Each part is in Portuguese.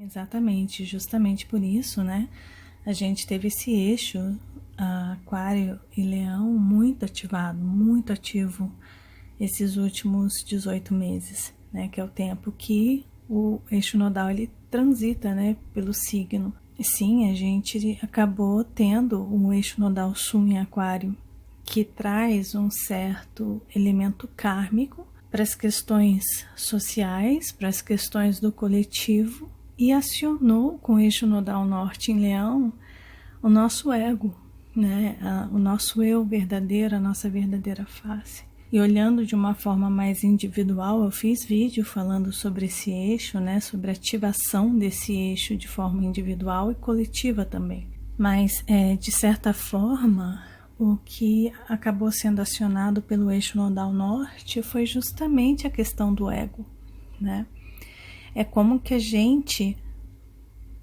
Exatamente, justamente por isso, né? A gente teve esse eixo, Aquário e Leão, muito ativado, muito ativo esses últimos 18 meses, né? Que é o tempo que o eixo nodal ele transita, né? Pelo signo. E sim, a gente acabou tendo um eixo nodal sul em Aquário, que traz um certo elemento kármico para as questões sociais, para as questões do coletivo, e acionou com o eixo nodal norte em Leão o nosso ego, né? O nosso eu verdadeiro, a nossa verdadeira face. E olhando de uma forma mais individual, eu fiz vídeo falando sobre esse eixo, né? Sobre a ativação desse eixo de forma individual e coletiva também. Mas, de certa forma, o que acabou sendo acionado pelo eixo nodal norte foi justamente a questão do ego, né? É como que a gente,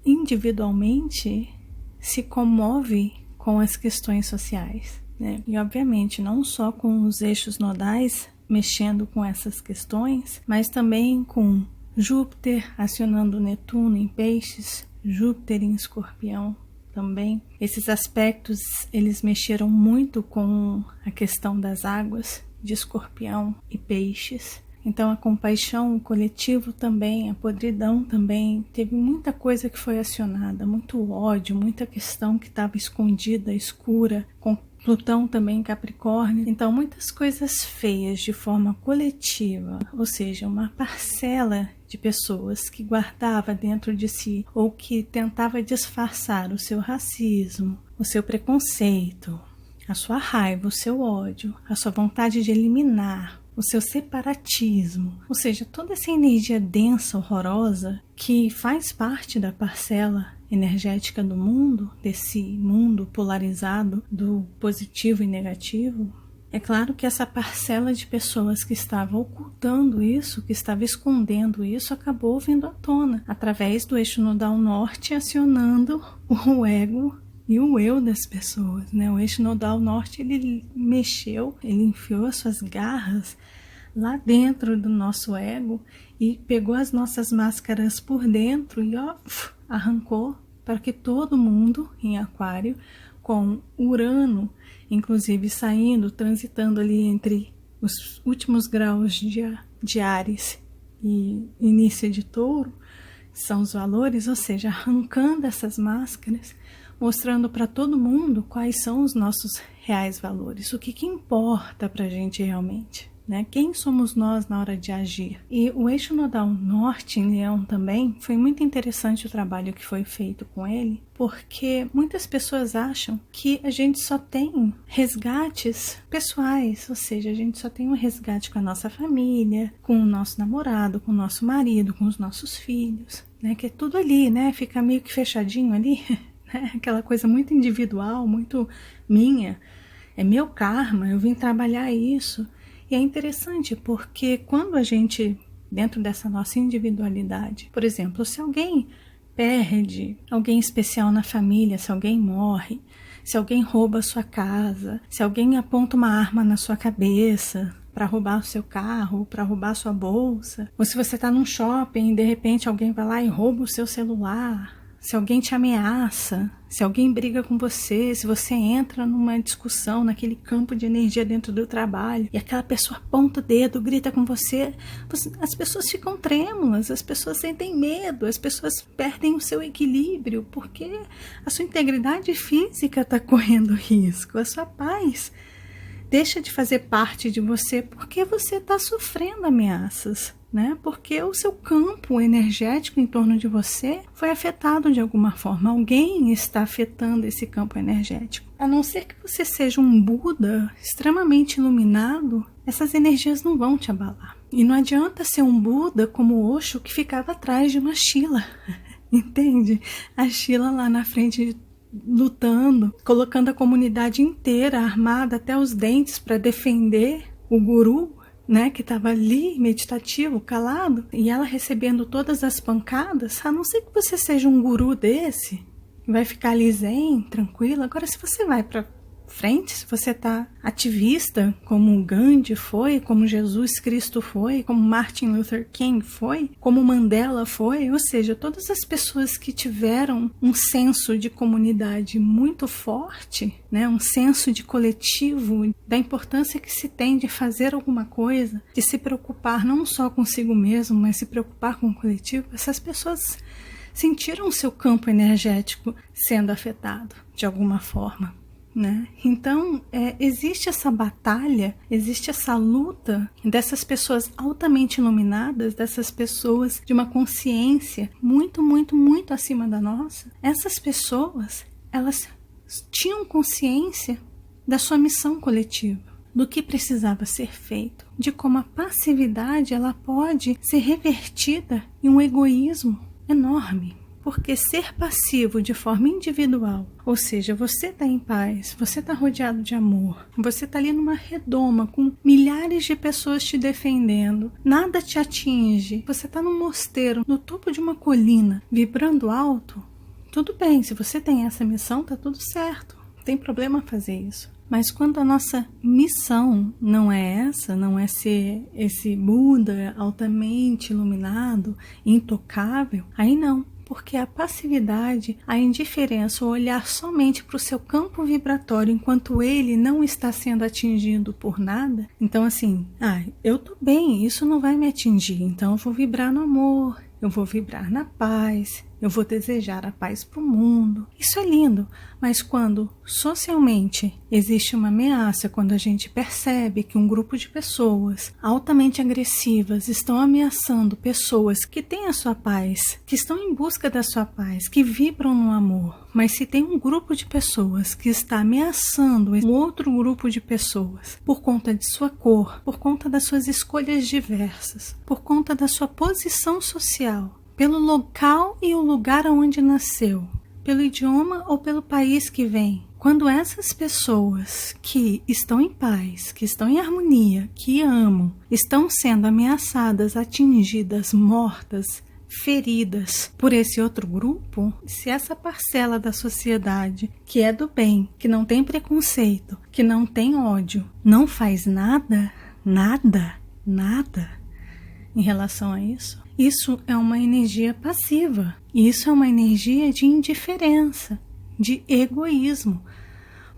individualmente, se comove com as questões sociais, né? E, obviamente, não só com os eixos nodais mexendo com essas questões, mas também com Júpiter acionando Netuno em Peixes, Júpiter em Escorpião também. Esses aspectos, eles mexeram muito com a questão das águas de Escorpião e Peixes. Então a compaixão, o coletivo também, a podridão também, teve muita coisa que foi acionada, muito ódio, muita questão que estava escondida, escura, com Plutão também em Capricórnio. Então muitas coisas feias de forma coletiva, ou seja, uma parcela de pessoas que guardava dentro de si ou que tentava disfarçar o seu racismo, o seu preconceito, a sua raiva, o seu ódio, a sua vontade de eliminar, o seu separatismo, ou seja, toda essa energia densa, horrorosa, que faz parte da parcela energética do mundo, desse mundo polarizado do positivo e negativo. É claro que essa parcela de pessoas que estava ocultando isso, que estava escondendo isso, acabou vindo à tona, através do eixo nodal norte, acionando o ego e o eu das pessoas, né? O eixo nodal norte, ele mexeu, ele enfiou as suas garras lá dentro do nosso ego e pegou as nossas máscaras por dentro e arrancou para que todo mundo em Aquário, com Urano, inclusive transitando ali entre os últimos graus de Áries e início de Touro, são os valores, ou seja, arrancando essas máscaras, mostrando para todo mundo quais são os nossos reais valores, o que importa para a gente realmente, né? Quem somos nós na hora de agir. E o eixo nodal norte em Leão também, foi muito interessante o trabalho que foi feito com ele, porque muitas pessoas acham que a gente só tem resgates pessoais, ou seja, a gente só tem um resgate com a nossa família, com o nosso namorado, com o nosso marido, com os nossos filhos, né? Que é tudo ali, né? Fica meio que fechadinho ali, né? Aquela coisa muito individual, muito minha, é meu karma, eu vim trabalhar isso. E é interessante porque quando a gente, dentro dessa nossa individualidade, por exemplo, se alguém perde alguém especial na família, se alguém morre, se alguém rouba a sua casa, se alguém aponta uma arma na sua cabeça para roubar o seu carro, para roubar a sua bolsa, ou se você está num shopping e de repente alguém vai lá e rouba o seu celular, se alguém te ameaça, se alguém briga com você, se você entra numa discussão, naquele campo de energia dentro do trabalho, e aquela pessoa aponta o dedo, grita com você, as pessoas ficam trêmulas, as pessoas sentem medo, as pessoas perdem o seu equilíbrio, porque a sua integridade física está correndo risco, a sua paz deixa de fazer parte de você porque você está sofrendo ameaças, né? Porque o seu campo energético em torno de você foi afetado de alguma forma. Alguém está afetando esse campo energético. A não ser que você seja um Buda extremamente iluminado, essas energias não vão te abalar. E não adianta ser um Buda como Osho que ficava atrás de uma Shila, entende? A Shila lá na frente lutando, colocando a comunidade inteira armada até os dentes para defender o guru, né, que estava ali meditativo, calado, e ela recebendo todas as pancadas. A não ser que você seja um guru desse, vai ficar ali zen, tranquilo. Agora, se você vai para frente, se você está ativista, como Gandhi foi, como Jesus Cristo foi, como Martin Luther King foi, como Mandela foi, ou seja, todas as pessoas que tiveram um senso de comunidade muito forte, né, um senso de coletivo, da importância que se tem de fazer alguma coisa, de se preocupar não só consigo mesmo, mas se preocupar com o coletivo, essas pessoas sentiram o seu campo energético sendo afetado de alguma forma. Né? Então, existe essa batalha, existe essa luta dessas pessoas altamente iluminadas, dessas pessoas de uma consciência muito, muito, muito acima da nossa. Essas pessoas, elas tinham consciência da sua missão coletiva, do que precisava ser feito, de como a passividade ela pode ser revertida em um egoísmo enorme. Porque ser passivo de forma individual, ou seja, você está em paz, você está rodeado de amor, você está ali numa redoma com milhares de pessoas te defendendo, nada te atinge, você está num mosteiro, no topo de uma colina, vibrando alto, tudo bem, se você tem essa missão, está tudo certo, não tem problema fazer isso. Mas quando a nossa missão não é essa, não é ser esse Buda altamente iluminado, intocável, aí não. Porque a passividade, a indiferença, o olhar somente para o seu campo vibratório enquanto ele não está sendo atingido por nada, então assim, eu tô bem, isso não vai me atingir, então eu vou vibrar no amor, eu vou vibrar na paz, eu vou desejar a paz para o mundo. Isso é lindo, mas quando socialmente existe uma ameaça, quando a gente percebe que um grupo de pessoas altamente agressivas estão ameaçando pessoas que têm a sua paz, que estão em busca da sua paz, que vibram no amor, mas se tem um grupo de pessoas que está ameaçando um outro grupo de pessoas por conta de sua cor, por conta das suas escolhas diversas, por conta da sua posição social, pelo local e o lugar onde nasceu, pelo idioma ou pelo país que vem. Quando essas pessoas que estão em paz, que estão em harmonia, que amam, estão sendo ameaçadas, atingidas, mortas, feridas por esse outro grupo, se essa parcela da sociedade que é do bem, que não tem preconceito, que não tem ódio, não faz nada em relação a isso, isso é uma energia passiva. Isso é uma energia de indiferença, de egoísmo.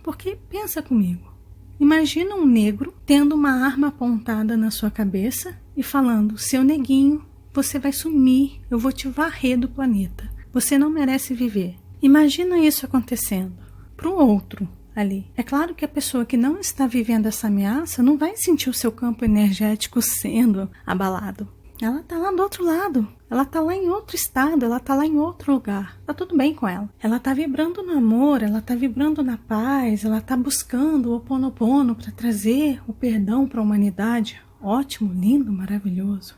Porque pensa comigo, imagina um negro tendo uma arma apontada na sua cabeça e falando: seu neguinho, você vai sumir, eu vou te varrer do planeta. Você não merece viver. Imagina isso acontecendo para o outro ali. É claro que a pessoa que não está vivendo essa ameaça não vai sentir o seu campo energético sendo abalado. Ela está lá do outro lado, ela está lá em outro estado, ela está lá em outro lugar. Está tudo bem com ela. Ela está vibrando no amor, ela está vibrando na paz, ela está buscando o Ho'oponopono para trazer o perdão para a humanidade. Ótimo, lindo, maravilhoso.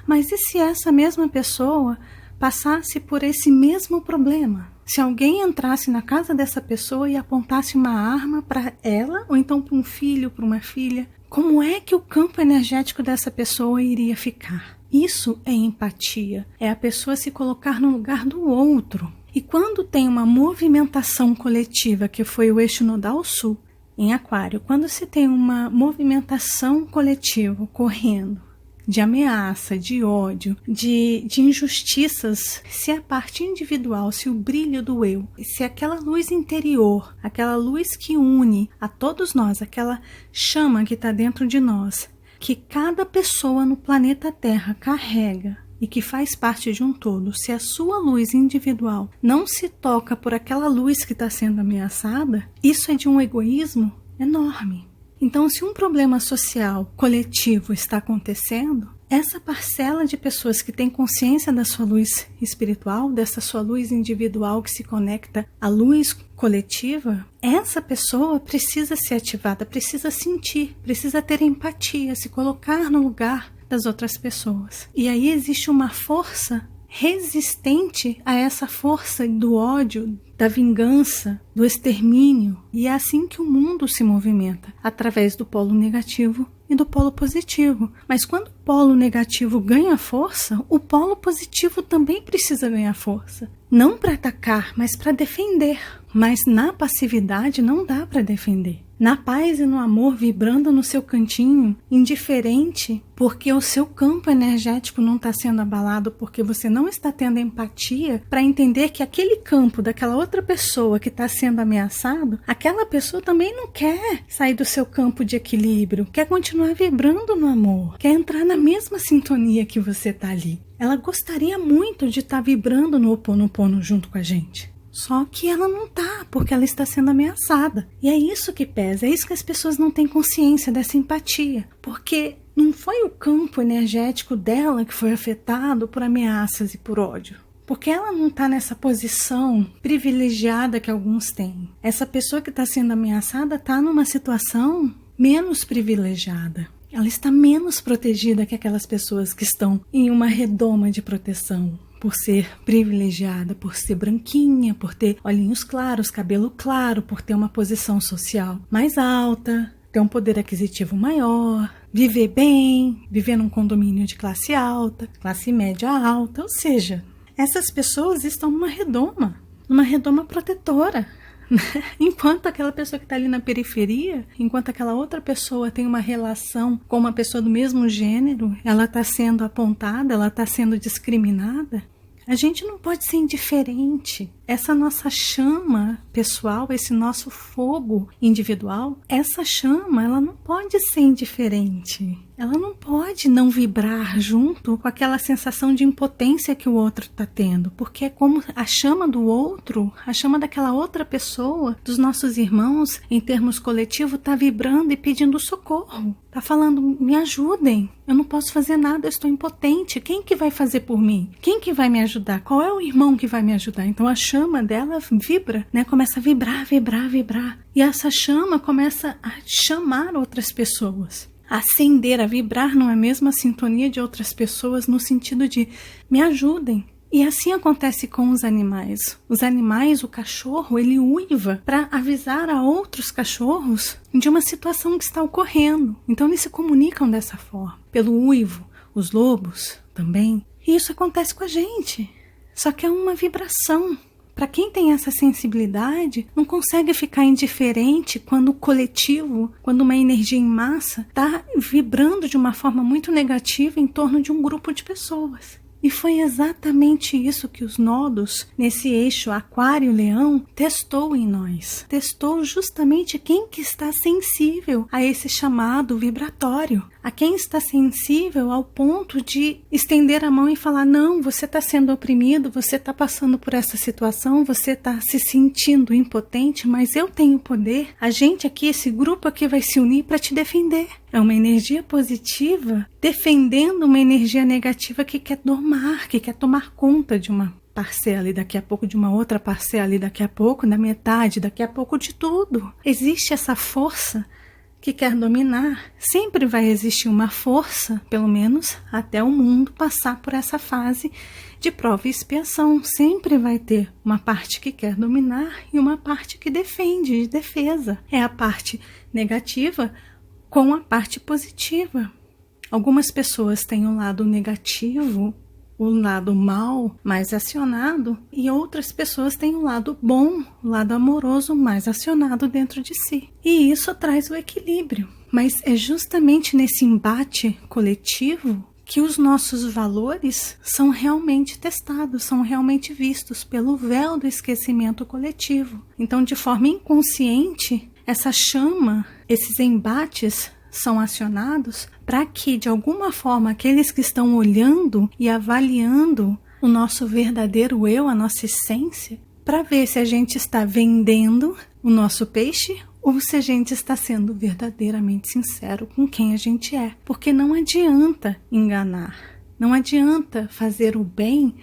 Mas e se essa mesma pessoa passasse por esse mesmo problema? Se alguém entrasse na casa dessa pessoa e apontasse uma arma para ela, ou então para um filho, para uma filha, como é que o campo energético dessa pessoa iria ficar? Isso é empatia, é a pessoa se colocar no lugar do outro. E quando tem uma movimentação coletiva, que foi o eixo nodal sul, em Aquário, quando se tem uma movimentação coletiva ocorrendo, de ameaça, de ódio, de injustiças, se a parte individual, se o brilho do eu, se aquela luz interior, aquela luz que une a todos nós, aquela chama que está dentro de nós, que cada pessoa no planeta Terra carrega e que faz parte de um todo, se a sua luz individual não se toca por aquela luz que está sendo ameaçada, isso é de um egoísmo enorme. Então, se um problema social coletivo está acontecendo, essa parcela de pessoas que tem consciência da sua luz espiritual, dessa sua luz individual que se conecta à luz coletiva, essa pessoa precisa ser ativada, precisa sentir, precisa ter empatia, se colocar no lugar das outras pessoas. E aí existe uma força resistente a essa força do ódio, da vingança, do extermínio. E é assim que o mundo se movimenta, através do polo negativo e do polo positivo. Mas quando o polo negativo ganha força, o polo positivo também precisa ganhar força. não para atacar, mas para defender. Mas na passividade não dá para defender. Na paz e no amor, vibrando no seu cantinho, indiferente, porque o seu campo energético não está sendo abalado, porque você não está tendo empatia para entender que aquele campo daquela outra pessoa que está sendo ameaçado, aquela pessoa também não quer sair do seu campo de equilíbrio, quer continuar vibrando no amor, quer entrar na mesma sintonia que você está ali. Ela gostaria muito de estar vibrando no Ho'oponopono junto com a gente. Só que ela não tá, porque ela está sendo ameaçada. E é isso que pesa, é isso que as pessoas não têm consciência dessa empatia. Porque não foi o campo energético dela que foi afetado por ameaças e por ódio. Porque ela não está nessa posição privilegiada que alguns têm. Essa pessoa que está sendo ameaçada está numa situação menos privilegiada. Ela está menos protegida que aquelas pessoas que estão em uma redoma de proteção. Por ser privilegiada, por ser branquinha, por ter olhinhos claros, cabelo claro, por ter uma posição social mais alta, ter um poder aquisitivo maior, viver bem, viver num condomínio de classe alta, classe média alta, ou seja, essas pessoas estão numa redoma protetora. Enquanto aquela pessoa que está ali na periferia, enquanto aquela outra pessoa tem uma relação com uma pessoa do mesmo gênero, ela está sendo apontada, ela está sendo discriminada, a gente não pode ser indiferente. Essa nossa chama pessoal, esse nosso fogo individual, essa chama, ela não pode ser indiferente. Ela não pode não vibrar junto com aquela sensação de impotência que o outro está tendo, porque é como a chama do outro, a chama daquela outra pessoa, dos nossos irmãos, em termos coletivos, está vibrando e pedindo socorro. Está falando, me ajudem, eu não posso fazer nada, eu estou impotente, quem que vai fazer por mim? Quem que vai me ajudar? Qual é o irmão que vai me ajudar? Então a chama dela vibra, né? Começa a vibrar, vibrar, vibrar. E essa chama começa a chamar outras pessoas, a acender, a vibrar numa mesma sintonia de outras pessoas, no sentido de me ajudem. E assim acontece com os animais. Os animais, o cachorro, ele uiva para avisar a outros cachorros de uma situação que está ocorrendo. Então eles se comunicam dessa forma, pelo uivo. Os lobos também. E isso acontece com a gente. Só que é uma vibração. Para quem tem essa sensibilidade, não consegue ficar indiferente quando o coletivo, quando uma energia em massa está vibrando de uma forma muito negativa em torno de um grupo de pessoas. E foi exatamente isso que os nodos, nesse eixo Aquário-Leão, testou em nós. Testou justamente quem que está sensível a esse chamado vibratório. A quem está sensível ao ponto de estender a mão e falar, não, você está sendo oprimido, você está passando por essa situação, você está se sentindo impotente, mas eu tenho poder. A gente aqui, esse grupo aqui vai se unir para te defender. É uma energia positiva defendendo uma energia negativa que quer domar, que quer tomar conta de uma parcela e daqui a pouco de uma outra parcela e daqui a pouco da metade, daqui a pouco de tudo. Existe essa força que quer dominar. Sempre vai existir uma força, pelo menos até o mundo passar por essa fase de prova e expiação. Sempre vai ter uma parte que quer dominar e uma parte que defende, de defesa. É a parte negativa com a parte positiva. Algumas pessoas têm um lado negativo, o lado mal mais acionado, e outras pessoas têm um lado bom, o lado amoroso mais acionado dentro de si. E isso traz o equilíbrio. Mas é justamente nesse embate coletivo que os nossos valores são realmente testados, são realmente vistos pelo véu do esquecimento coletivo. Então, de forma inconsciente, essa chama, esses embates são acionados para que, de alguma forma, aqueles que estão olhando e avaliando o nosso verdadeiro eu, a nossa essência, para ver se a gente está vendendo o nosso peixe ou se a gente está sendo verdadeiramente sincero com quem a gente é. Porque não adianta enganar, não adianta fazer o bem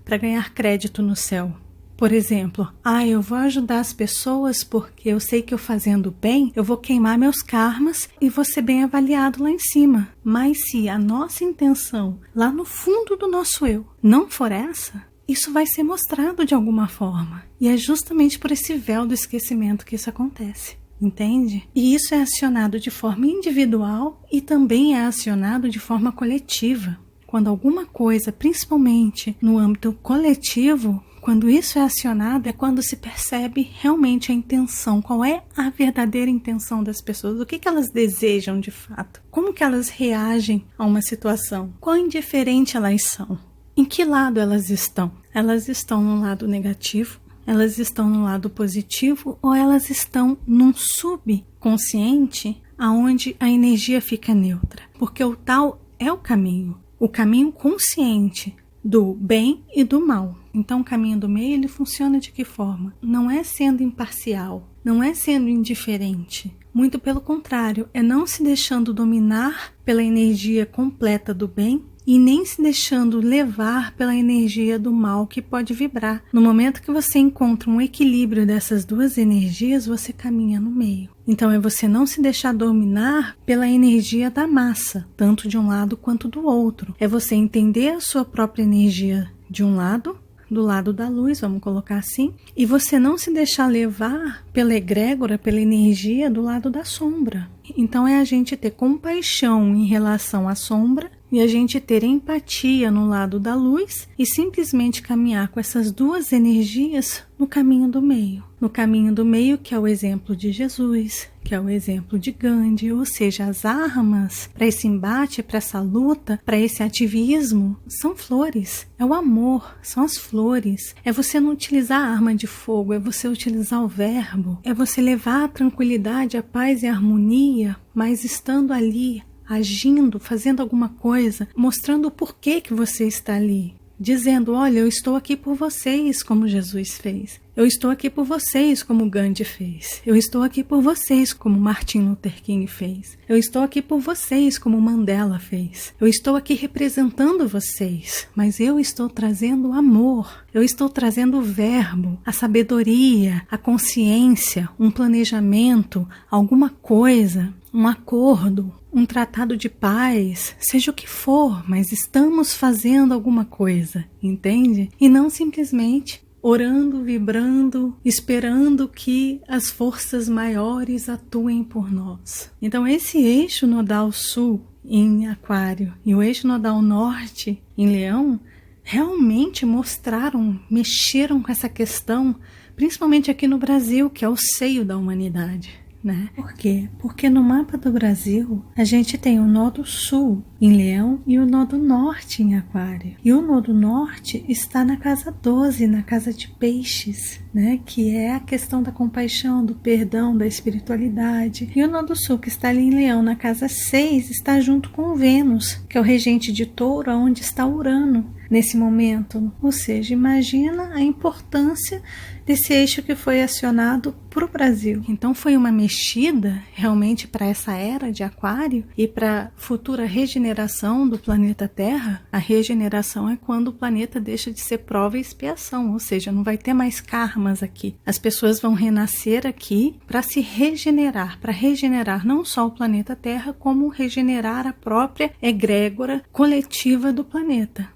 para ganhar crédito no céu. Por exemplo, eu vou ajudar as pessoas porque eu sei que eu fazendo bem, eu vou queimar meus karmas e vou ser bem avaliado lá em cima. Mas se a nossa intenção, lá no fundo do nosso eu, não for essa, isso vai ser mostrado de alguma forma. E é justamente por esse véu do esquecimento que isso acontece. Entende? E isso é acionado de forma individual e também é acionado de forma coletiva. Quando alguma coisa, principalmente no âmbito coletivo, Quando isso é acionado, é quando se percebe realmente a intenção. Qual é a verdadeira intenção das pessoas? O que elas desejam de fato? Como que elas reagem a uma situação? Quão indiferente elas são? Em que lado elas estão? Elas estão no lado negativo? Elas estão no lado positivo? Ou elas estão num subconsciente aonde a energia fica neutra? Porque o tal é o caminho consciente do bem e do mal. Então o caminho do meio, ele funciona de que forma? Não é sendo imparcial, não é sendo indiferente. Muito pelo contrário, é não se deixando dominar pela energia completa do bem e nem se deixando levar pela energia do mal que pode vibrar. No momento que você encontra um equilíbrio dessas duas energias, você caminha no meio. Então é você não se deixar dominar pela energia da massa, tanto de um lado quanto do outro. É você entender a sua própria energia de um lado, do lado da luz, vamos colocar assim, e você não se deixar levar pela egrégora, pela energia do lado da sombra. Então é a gente ter compaixão em relação à sombra e a gente ter empatia no lado da luz e simplesmente caminhar com essas duas energias no caminho do meio. No caminho do meio, que é o exemplo de Jesus, que é o exemplo de Gandhi, ou seja, as armas para esse embate, para essa luta, para esse ativismo, são flores, é o amor, são as flores. É você não utilizar a arma de fogo, é você utilizar o verbo, é você levar a tranquilidade, a paz e a harmonia, mas estando ali, agindo, fazendo alguma coisa, mostrando o porquê que você está ali. Dizendo, olha, eu estou aqui por vocês, como Jesus fez. Eu estou aqui por vocês, como Gandhi fez. Eu estou aqui por vocês, como Martin Luther King fez. Eu estou aqui por vocês, como Mandela fez. Eu estou aqui representando vocês, mas eu estou trazendo amor. Eu estou trazendo o verbo, a sabedoria, a consciência, um planejamento, alguma coisa, um acordo, um tratado de paz, seja o que for, mas estamos fazendo alguma coisa, entende? E não simplesmente orando, vibrando, esperando que as forças maiores atuem por nós. Então esse eixo nodal sul em Aquário e o eixo nodal norte em Leão realmente mexeram com essa questão, principalmente aqui no Brasil, que é o seio da humanidade. Né? Por quê? Porque no mapa do Brasil a gente tem o nodo sul em Leão e o nodo norte em Aquário. E o nodo norte está na casa 12, na casa de Peixes, né? Que é a questão da compaixão, do perdão, da espiritualidade. E o nodo sul, que está ali em Leão, na casa 6, está junto com Vênus, que é o regente de Touro, onde está Urano nesse momento. Ou seja, imagina a importância desse eixo que foi acionado para o Brasil. Então foi uma mexida realmente para essa era de Aquário e para a futura regeneração do planeta Terra. A regeneração é quando o planeta deixa de ser prova e expiação, ou seja, não vai ter mais karmas aqui. As pessoas vão renascer aqui para se regenerar, para regenerar não só o planeta Terra, como regenerar a própria egrégora coletiva do planeta.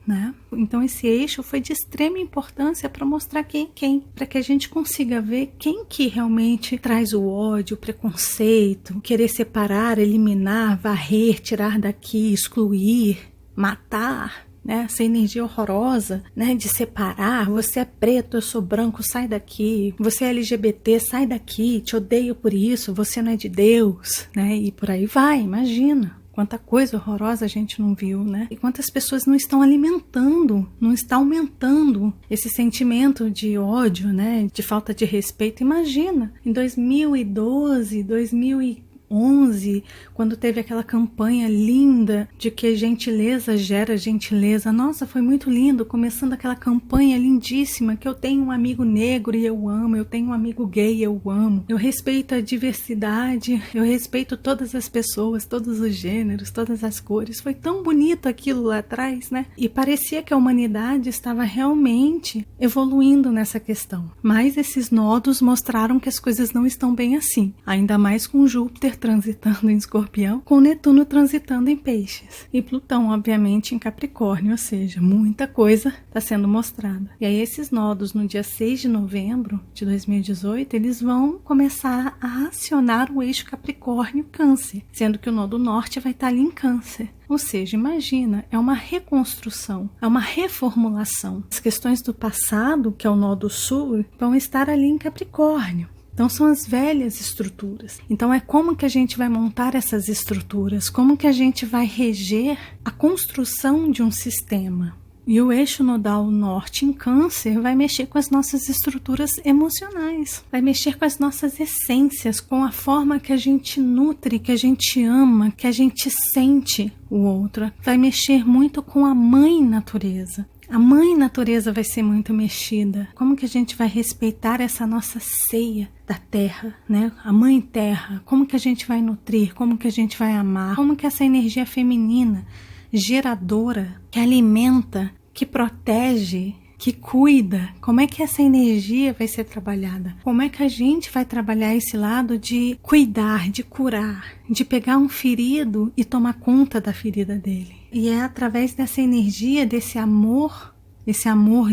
Né? Então esse eixo foi de extrema importância para mostrar quem, para que a gente consiga ver quem que realmente traz o ódio, o preconceito, querer separar, eliminar, varrer, tirar daqui, excluir, matar, né? Essa energia horrorosa, né? De separar, você é preto, eu sou branco, sai daqui, você é LGBT, sai daqui, te odeio por isso, você não é de Deus, né? E por aí vai, imagina. Quanta coisa horrorosa a gente não viu, né? E quantas pessoas não estão alimentando, não está aumentando esse sentimento de ódio, né? De falta de respeito. Imagina, em 2012, 2011, quando teve aquela campanha linda de que gentileza gera gentileza. Nossa, foi muito lindo, começando aquela campanha lindíssima, que eu tenho um amigo negro e eu amo, eu tenho um amigo gay e eu amo. Eu respeito a diversidade, eu respeito todas as pessoas, todos os gêneros, todas as cores. Foi tão bonito aquilo lá atrás, né? E parecia que a humanidade estava realmente evoluindo nessa questão. Mas esses nodos mostraram que as coisas não estão bem assim. Ainda mais com Júpiter transitando em Escorpião, com Netuno transitando em Peixes. E Plutão, obviamente, em Capricórnio, ou seja, muita coisa está sendo mostrada. E aí esses nodos, no dia 6 de novembro de 2018, eles vão começar a acionar o eixo Capricórnio-Câncer, sendo que o nodo norte vai estar ali em Câncer. Ou seja, imagina, é uma reconstrução, é uma reformulação. As questões do passado, que é o nodo sul, vão estar ali em Capricórnio. Então são as velhas estruturas. Então é como que a gente vai montar essas estruturas, como que a gente vai reger a construção de um sistema. E o eixo nodal norte em Câncer vai mexer com as nossas estruturas emocionais, vai mexer com as nossas essências, com a forma que a gente nutre, que a gente ama, que a gente sente o outro. Vai mexer muito com a mãe natureza. A mãe natureza vai ser muito mexida. Como que a gente vai respeitar essa nossa ceia da terra, né? A mãe terra. Como que a gente vai nutrir? Como que a gente vai amar? Como que essa energia feminina, geradora, que alimenta, que protege, que cuida, como é que essa energia vai ser trabalhada? Como é que a gente vai trabalhar esse lado de cuidar, de curar, de pegar um ferido e tomar conta da ferida dele? E é através dessa energia, desse amor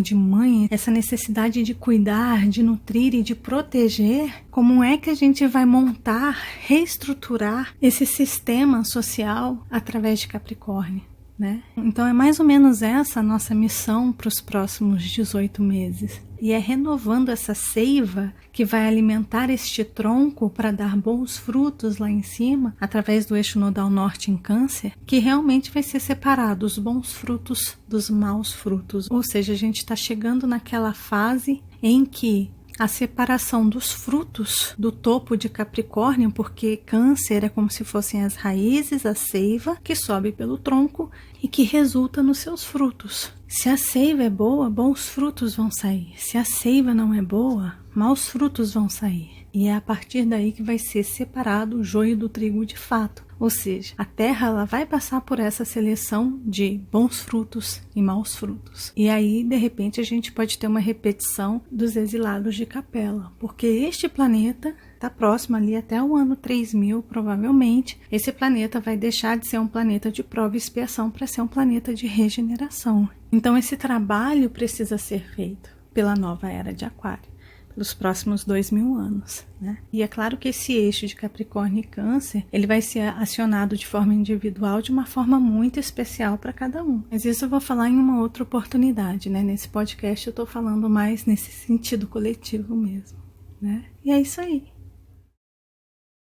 de mãe, essa necessidade de cuidar, de nutrir e de proteger, como é que a gente vai montar, reestruturar esse sistema social através de Capricórnio? Né? Então é mais ou menos essa a nossa missão para os próximos 18 meses. E é renovando essa seiva que vai alimentar este tronco para dar bons frutos lá em cima, através do eixo nodal norte em Câncer, que realmente vai ser separado os bons frutos dos maus frutos. Ou seja, a gente está chegando naquela fase em que a separação dos frutos do topo de Capricórnio, porque Câncer é como se fossem as raízes, a seiva que sobe pelo tronco e que resulta nos seus frutos. Se a seiva é boa, bons frutos vão sair. Se a seiva não é boa, maus frutos vão sair. E é a partir daí que vai ser separado o joio do trigo de fato. Ou seja, a terra ela vai passar por essa seleção de bons frutos e maus frutos. E aí, de repente, a gente pode ter uma repetição dos exilados de Capela. Porque este planeta está próximo ali até o ano 3000, provavelmente. Esse planeta vai deixar de ser um planeta de prova e expiação para ser um planeta de regeneração. Então, esse trabalho precisa ser feito pela nova era de Aquário. Dos próximos 2000 anos, né? E é claro que esse eixo de Capricórnio e Câncer, ele vai ser acionado de forma individual, de uma forma muito especial para cada um. Mas isso eu vou falar em uma outra oportunidade, né? Nesse podcast eu estou falando mais nesse sentido coletivo mesmo, né? E é isso aí.